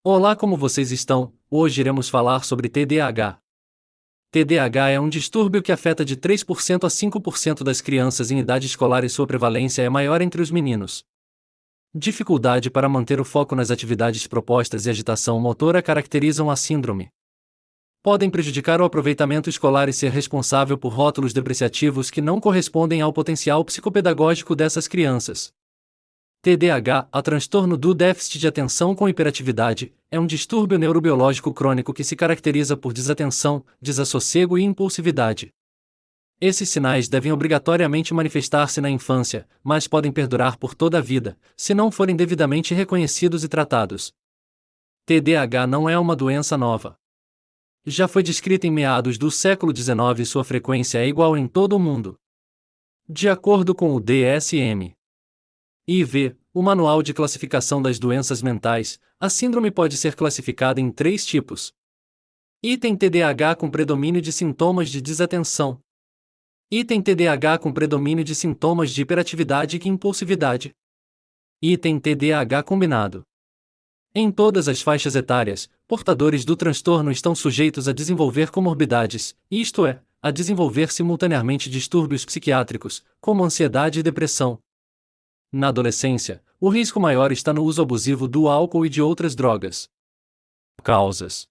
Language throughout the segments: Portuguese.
Olá, como vocês estão? Hoje iremos falar sobre TDAH. TDAH é um distúrbio que afeta de 3% a 5% das crianças em idade escolar e sua prevalência é maior entre os meninos. Dificuldade para manter o foco nas atividades propostas e agitação motora caracterizam a síndrome. Podem prejudicar o aproveitamento escolar e ser responsável por rótulos depreciativos que não correspondem ao potencial psicopedagógico dessas crianças. TDAH, a transtorno do déficit de atenção com hiperatividade, é um distúrbio neurobiológico crônico que se caracteriza por desatenção, desassossego e impulsividade. Esses sinais devem obrigatoriamente manifestar-se na infância, mas podem perdurar por toda a vida, se não forem devidamente reconhecidos e tratados. TDAH não é uma doença nova. Já foi descrita em meados do século XIX e sua frequência é igual em todo o mundo. De acordo com o DSM-IV, o Manual de Classificação das Doenças Mentais, a síndrome pode ser classificada em 3 tipos. Item TDAH com predomínio de sintomas de desatenção. Item TDAH com predomínio de sintomas de hiperatividade e impulsividade. Item TDAH combinado. Em todas as faixas etárias, portadores do transtorno estão sujeitos a desenvolver comorbidades, isto é, a desenvolver simultaneamente distúrbios psiquiátricos, como ansiedade e depressão. Na adolescência, o risco maior está no uso abusivo do álcool e de outras drogas. Causas: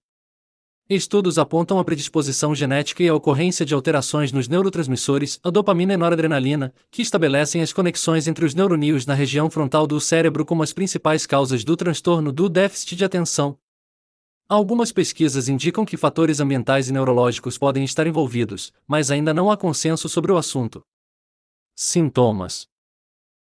estudos apontam a predisposição genética e a ocorrência de alterações nos neurotransmissores, a dopamina e noradrenalina, que estabelecem as conexões entre os neuroníons na região frontal do cérebro como as principais causas do transtorno do déficit de atenção. Algumas pesquisas indicam que fatores ambientais e neurológicos podem estar envolvidos, mas ainda não há consenso sobre o assunto. Sintomas: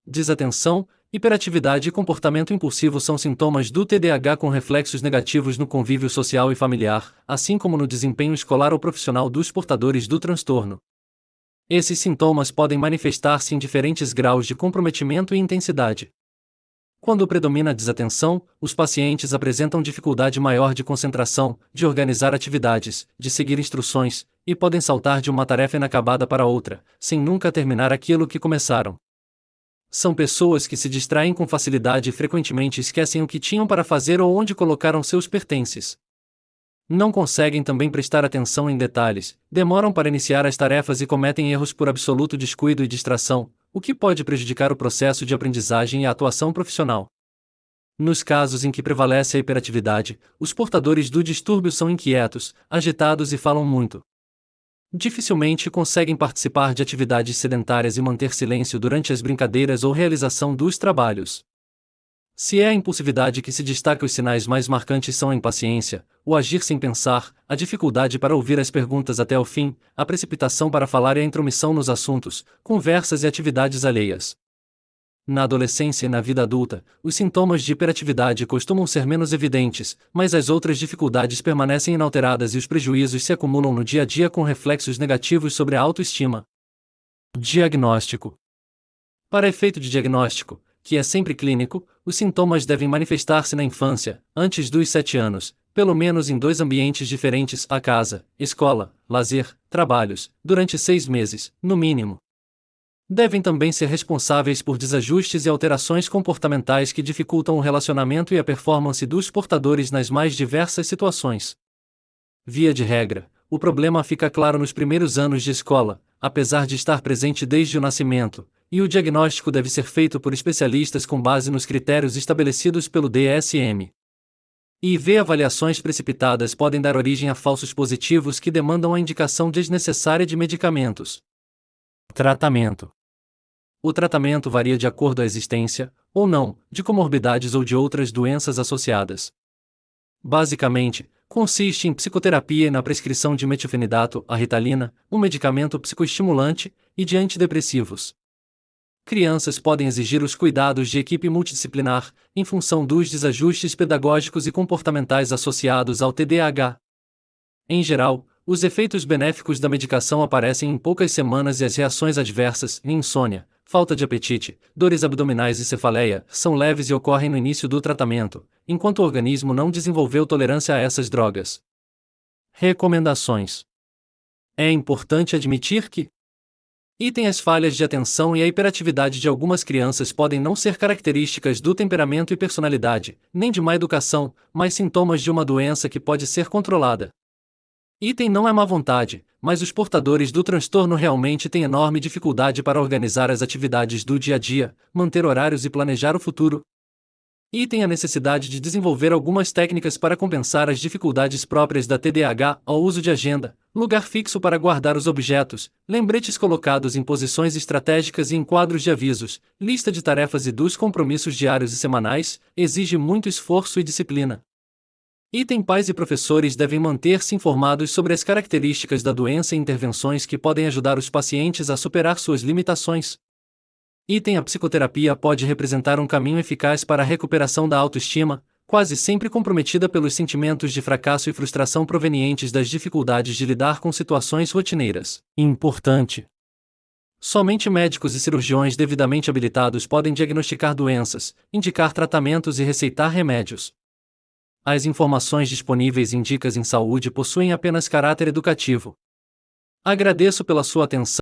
desatenção, hiperatividade e comportamento impulsivo são sintomas do TDAH com reflexos negativos no convívio social e familiar, assim como no desempenho escolar ou profissional dos portadores do transtorno. Esses sintomas podem manifestar-se em diferentes graus de comprometimento e intensidade. Quando predomina a desatenção, os pacientes apresentam dificuldade maior de concentração, de organizar atividades, de seguir instruções, e podem saltar de uma tarefa inacabada para outra, sem nunca terminar aquilo que começaram. São pessoas que se distraem com facilidade e frequentemente esquecem o que tinham para fazer ou onde colocaram seus pertences. Não conseguem também prestar atenção em detalhes, demoram para iniciar as tarefas e cometem erros por absoluto descuido e distração, o que pode prejudicar o processo de aprendizagem e a atuação profissional. Nos casos em que prevalece a hiperatividade, os portadores do distúrbio são inquietos, agitados e falam muito. Dificilmente conseguem participar de atividades sedentárias e manter silêncio durante as brincadeiras ou realização dos trabalhos. Se é a impulsividade que se destaca, os sinais mais marcantes são a impaciência, o agir sem pensar, a dificuldade para ouvir as perguntas até o fim, a precipitação para falar e a intromissão nos assuntos, conversas e atividades alheias. Na adolescência e na vida adulta, os sintomas de hiperatividade costumam ser menos evidentes, mas as outras dificuldades permanecem inalteradas e os prejuízos se acumulam no dia a dia com reflexos negativos sobre a autoestima. Diagnóstico: para efeito de diagnóstico, que é sempre clínico, os sintomas devem manifestar-se na infância, antes dos 7 anos, pelo menos em 2 ambientes diferentes, a casa, escola, lazer, trabalhos, durante 6 meses, no mínimo. Devem também ser responsáveis por desajustes e alterações comportamentais que dificultam o relacionamento e a performance dos portadores nas mais diversas situações. Via de regra, o problema fica claro nos primeiros anos de escola, apesar de estar presente desde o nascimento, e o diagnóstico deve ser feito por especialistas com base nos critérios estabelecidos pelo DSM-IV. Avaliações precipitadas podem dar origem a falsos positivos que demandam a indicação desnecessária de medicamentos. Tratamento: o tratamento varia de acordo à existência, ou não, de comorbidades ou de outras doenças associadas. Basicamente, consiste em psicoterapia e na prescrição de metilfenidato, a Ritalina, um medicamento psicoestimulante, e de antidepressivos. Crianças podem exigir os cuidados de equipe multidisciplinar, em função dos desajustes pedagógicos e comportamentais associados ao TDAH. Em geral, os efeitos benéficos da medicação aparecem em poucas semanas e as reações adversas, insônia, falta de apetite, dores abdominais e cefaleia, são leves e ocorrem no início do tratamento, enquanto o organismo não desenvolveu tolerância a essas drogas. Recomendações: é importante admitir que Item: as falhas de atenção e a hiperatividade de algumas crianças podem não ser características do temperamento e personalidade, nem de má educação, mas sintomas de uma doença que pode ser controlada. Item: não é má vontade, mas os portadores do transtorno realmente têm enorme dificuldade para organizar as atividades do dia a dia, manter horários e planejar o futuro. Item: a necessidade de desenvolver algumas técnicas para compensar as dificuldades próprias da TDAH, ao uso de agenda, lugar fixo para guardar os objetos, lembretes colocados em posições estratégicas e em quadros de avisos, lista de tarefas e dos compromissos diários e semanais, exige muito esforço e disciplina. Item: pais e professores devem manter-se informados sobre as características da doença e intervenções que podem ajudar os pacientes a superar suas limitações. Item: a psicoterapia pode representar um caminho eficaz para a recuperação da autoestima, quase sempre comprometida pelos sentimentos de fracasso e frustração provenientes das dificuldades de lidar com situações rotineiras. Importante: somente médicos e cirurgiões devidamente habilitados podem diagnosticar doenças, indicar tratamentos e receitar remédios. As informações disponíveis em Dicas em Saúde possuem apenas caráter educativo. Agradeço pela sua atenção.